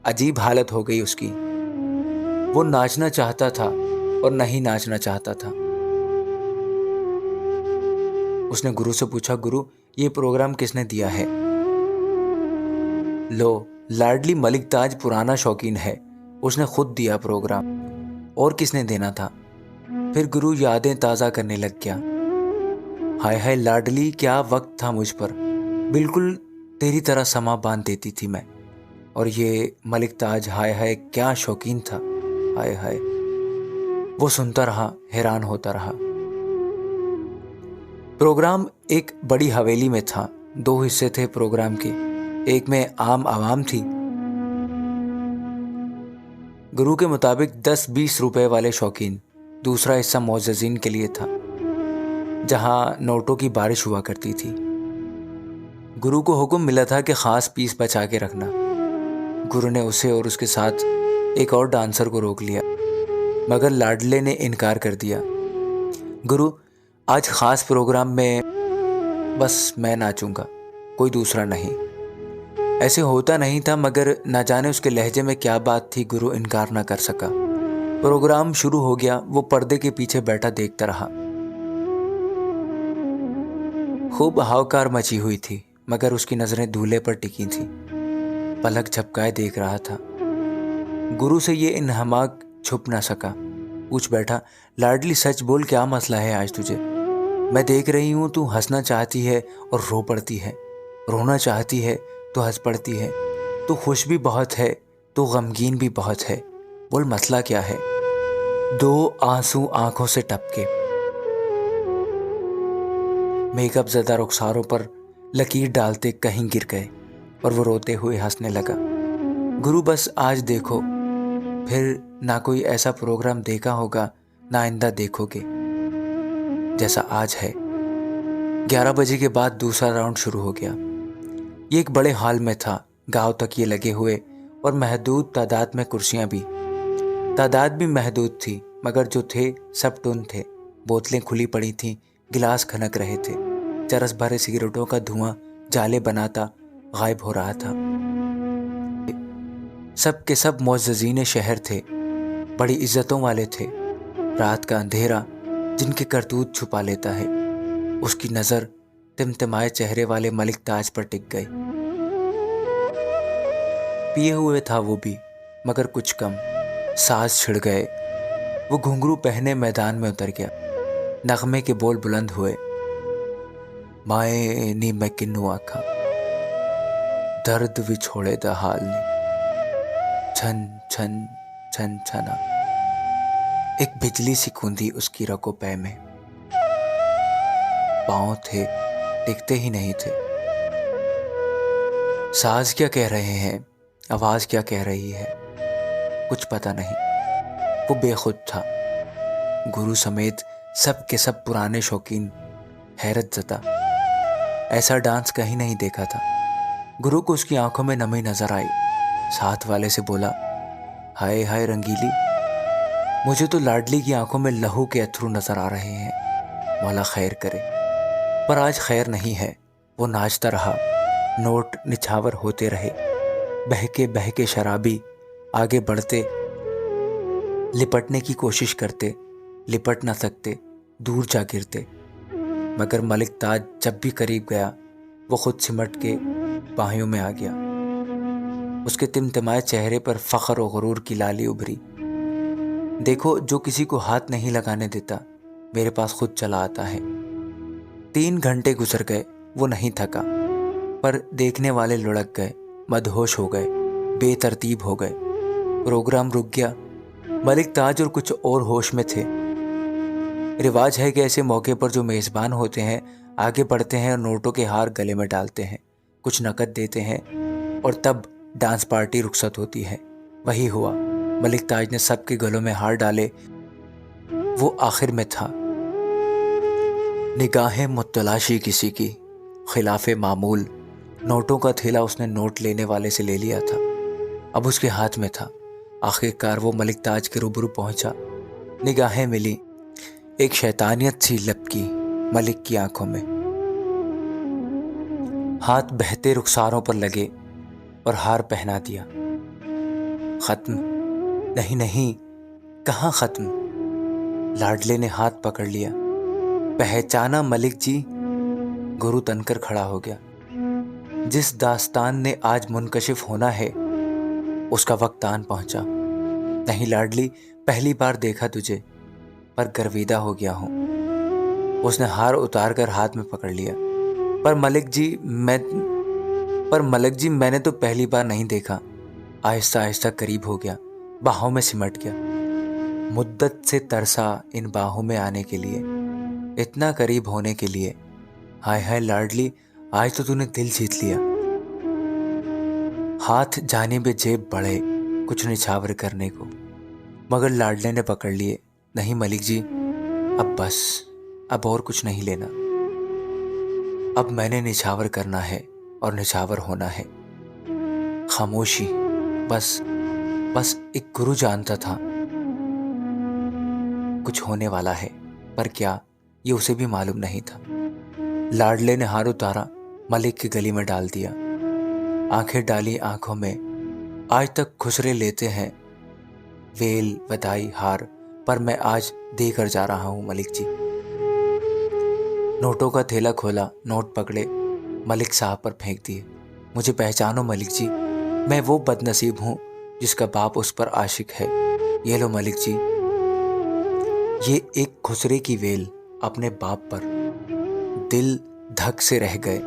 अजीब हालत हो गई उसकी। वो नाचना चाहता था और नहीं नाचना चाहता था। उसने गुरु से पूछा, गुरु ये प्रोग्राम किसने दिया है? लो, लाडली मलिक ताज पुराना शौकीन है, उसने खुद दिया प्रोग्राम, और किसने देना था? फिर गुरु यादें ताज़ा करने लग गया। हाय हाय लाडली, क्या वक्त था मुझ पर, बिल्कुल तेरी तरह समा बांध देती थी मैं। और ये मलिक ताज, हाय हाय क्या शौकीन था, हाय हाय। वो सुनता रहा, हैरान होता रहा। प्रोग्राम एक बड़ी हवेली में था। 2 हिस्से थे प्रोग्राम के। एक में आम आवाम थी। गुरु के मुताबिक 10-20 रुपए वाले शौकीन। दूसरा हिस्सा मोअज़्ज़िज़ीन के लिए था, जहां नोटों की बारिश हुआ करती थी। गुरु को हुक्म मिला था कि ख़ास पीस बचा के रखना। गुरु ने उसे और उसके साथ एक और डांसर को रोक लिया, मगर लाडले ने इनकार कर दिया। गुरु, आज ख़ास प्रोग्राम में बस मैं नाचूंगा, कोई दूसरा नहीं। ऐसे होता नहीं था, मगर न जाने उसके लहजे में क्या बात थी, गुरु इनकार न कर सका। प्रोग्राम शुरू हो गया। वो पर्दे के पीछे बैठा देखता रहा। खूब हावकार मची हुई थी, मगर उसकी नज़रें दूल्हे पर टिकी थीं। पलक झपकाए देख रहा था। गुरु से ये इन्हमाक छुप न सका। पूछ बैठा, लाडली सच बोल, क्या मसला है आज तुझे? मैं देख रही हूँ तू हंसना चाहती है और रो पड़ती है, रोना चाहती है तो हंस पड़ती है। तू खुश भी बहुत है तो गमगीन भी बहुत है। बोल मसला क्या है? 2 आंसू आंखों से टपके। मेकअप ज़दा रुखसारों पर लकीर डालते कहीं गिर गए और वो रोते हुए हंसने लगा। गुरु, बस आज देखो, फिर ना कोई ऐसा प्रोग्राम देखा होगा, ना आइंदा देखोगे जैसा आज है। 11 बजे के बाद दूसरा राउंड शुरू हो गया। ये एक बड़े हॉल में था। गांव तक ये लगे हुए और महदूद तादाद में कुर्सियां भी। तादाद भी महदूद थी, मगर जो थे सब टुन थे। बोतलें खुली पड़ी थीं, गिलास खनक रहे थे। चरस भरे सिगरेटों का धुआं जाले बनाता गायब हो रहा था। सब के सब मुअज़्ज़िज़ीन शहर थे, बड़ी इज्जतों वाले थे। रात का अंधेरा जिनके करतूत छुपा लेता है। उसकी नज़र टिमटिमाए चेहरे वाले मलिक ताज पर टिक गई। पिए हुए था वो भी, मगर कुछ कम। साज छिड़ गए। वो घुंघरू पहने मैदान में उतर गया। नगमे के बोल बुलंद हुए। माए नी मैं किन्नू आखा, दर्द विछोड़े दा हाल ने, छन छन छन छना। एक बिजली सी कूंदी उसकी रगो पै में। पाँव थे, टिकते ही नहीं थे। साज क्या कह रहे हैं, आवाज क्या कह रही है, कुछ पता नहीं। वो बेखुद था। गुरु समेत सब के सब पुराने शौकीन हैरत ज़दा। ऐसा डांस कहीं नहीं देखा था। गुरु को उसकी आंखों में नमी नजर आई। साथ वाले से बोला, हाय हाय रंगीली, मुझे तो लाडली की आंखों में लहू के अथरू नजर आ रहे हैं। मौला खैर करे। पर आज खैर नहीं है। वो नाचता रहा। नोट निछावर होते रहे। बहके शराबी आगे बढ़ते, लिपटने की कोशिश करते, लिपट ना सकते, दूर जा गिरते। मगर मलिक ताज जब भी करीब गया, वो खुद सिमट के बाहों में आ गया। उसके तिमतिमाए चेहरे पर फख्र और गुरूर की लाली उभरी। देखो, जो किसी को हाथ नहीं लगाने देता, मेरे पास खुद चला आता है। 3 घंटे गुजर गए। वो नहीं थका, पर देखने वाले लुढ़क गए, मदहोश हो गए, बेतरतीब हो गए। प्रोग्राम रुक गया। मलिक ताज और कुछ और होश में थे। रिवाज है कि ऐसे मौके पर जो मेज़बान होते हैं आगे बढ़ते हैं और नोटों के हार गले में डालते हैं, कुछ नकद देते हैं और तब डांस पार्टी रुखसत होती है। वही हुआ। मलिक ताज ने सबके गलों में हार डाले। वो आखिर में था। निगाहें मुतलाशी किसी की, खिलाफे मामूल। नोटों का थैला उसने नोट लेने वाले से ले लिया था, अब उसके हाथ में था। आखिरकार वो मलिक ताज के रूबरू पहुंचा। निगाहें मिली। एक शैतानियत सी लपकी मलिक की आंखों में। हाथ बहते रुखसारों पर लगे और हार पहना दिया। खत्म? नहीं नहीं, कहाँ खत्म? लाडले ने हाथ पकड़ लिया। पहचाना मलिक जी? गुरु तनकर खड़ा हो गया। जिस दास्तान ने आज मुनकशिफ होना है उसका वक्त आन पहुंचा। नहीं लाडली, पहली बार देखा तुझे, पर गर्विदा हो गया हूं। उसने हार उतार कर हाथ में पकड़ लिया। पर मलिक जी, मैंने तो पहली बार नहीं देखा। आहिस्ता आहिस्ता करीब हो गया, बाहों में सिमट गया। मुद्दत से तरसा इन बाहों में आने के लिए, इतना करीब होने के लिए। हाय हाय लाडली, आज तो तूने दिल जीत लिया। हाथ जानिब जेब बढ़े कुछ निछावर करने को, मगर लाडले ने पकड़ लिए। नहीं मलिक जी, अब बस, अब और कुछ नहीं लेना। अब मैंने निछावर करना है और निछावर होना है। खामोशी, बस बस एक गुरु जानता था कुछ होने वाला है, पर क्या ये उसे भी मालूम नहीं था। लाडले ने हार उतारा, मलिक की गली में डाल दिया। आंखें डाली आंखों में, आज तक खुसरे लेते हैं वेल बधाई हार, पर मैं आज देकर जा रहा हूं मलिक जी। नोटों का थैला खोला, नोट पकड़े, मलिक साहब पर फेंक दिए। मुझे पहचानो मलिक जी, मैं वो बदनसीब हूं जिसका बाप उस पर आशिक है। ये लो मलिक जी, ये एक खुसरे की वेल अपने बाप पर। दिल धक से रह गए,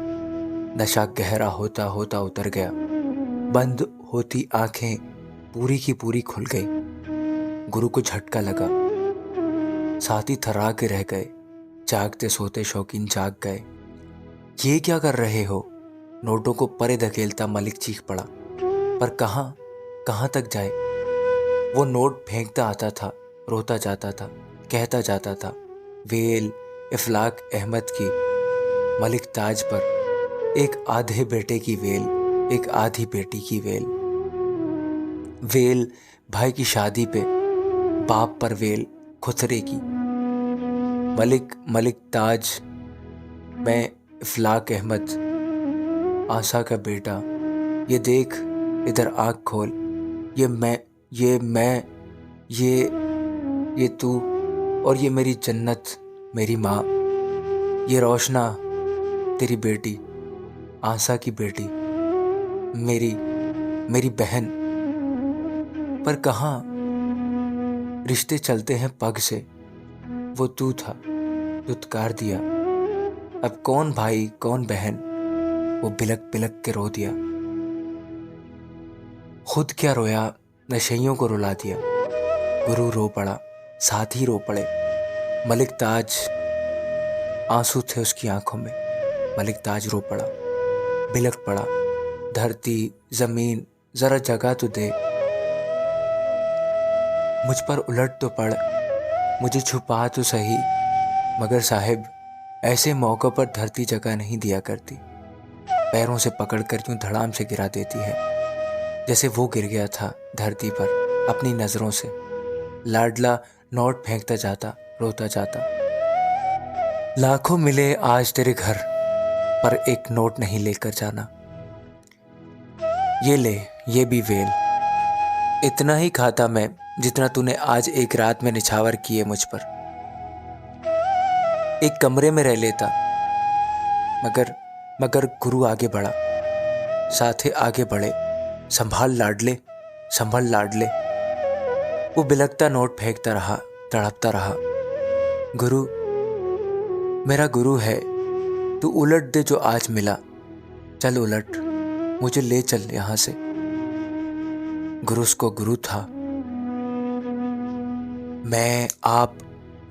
नशा गहरा होता होता उतर गया। बंद होती आंखें पूरी की पूरी खुल गई। गुरु को झटका लगा, साथी थर्रा के रह गए। जागते सोते शौकीन जाग गए। ये क्या कर रहे हो? नोटों को परे धकेलता मलिक चीख पड़ा। पर कहाँ तक जाए? वो नोट फेंकता आता था, रोता जाता था, कहता जाता था, वेल इफलाक अहमद की, मलिक ताज पर एक आधे बेटे की वेल, एक आधी बेटी की वेल। वेल भाई की शादी पे, बाप पर वेल खुसरे की। मलिक ताज, मैं इफलाक अहमद, आशा का बेटा। ये देख, इधर आँख खोल, ये तू, और ये मेरी जन्नत, मेरी माँ। ये रोशना तेरी बेटी, आशा की बेटी, मेरी बहन। पर कहाँ रिश्ते चलते हैं पग से। वो तू था, दुत्कार दिया। अब कौन भाई कौन बहन? वो बिलक बिलक के रो दिया। खुद क्या रोया, नशइयों को रुला दिया। गुरु रो पड़ा, साथी रो पड़े। मलिक ताज, आंसू थे उसकी आंखों में। मलिक ताज रो पड़ा, बिलक पड़ा। धरती जमीन, जरा जगह तो दे, मुझ पर उलट तो पड़, मुझे छुपा तो सही। मगर साहिब, ऐसे मौक़ों पर धरती जगह नहीं दिया करती। पैरों से पकड़कर यूं धड़ाम से गिरा देती है, जैसे वो गिर गया था धरती पर अपनी नज़रों से। लाडला नोट फेंकता जाता, रोता जाता। लाखों मिले आज तेरे घर, पर एक नोट नहीं लेकर जाना। ये ले, ये भी वेल। इतना ही खाता मैं जितना तूने आज एक रात में निछावर किए मुझ पर। एक कमरे में रह लेता, मगर गुरु आगे बढ़ा, साथे आगे बढ़े। संभाल लाडले, संभल लाडले। वो बिलकता नोट फेंकता रहा, तड़पता रहा। गुरु, मेरा गुरु है, तू उलट दे जो आज मिला। चल उलट, मुझे ले चल यहां से। गुरु उसको गुरु था। मैं, आप,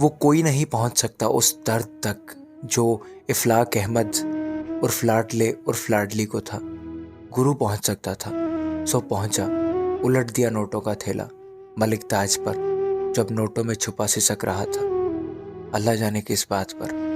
वो कोई नहीं पहुंच सकता उस दर्द तक जो इफलाक अहमद उर्फ लाडले उर्फ लाडली को था। गुरु पहुंच सकता था, सो पहुंचा। उलट दिया नोटों का थैला मलिक ताज पर, जो अब नोटों में छुपा सिसक रहा था। अल्लाह जाने किस बात पर।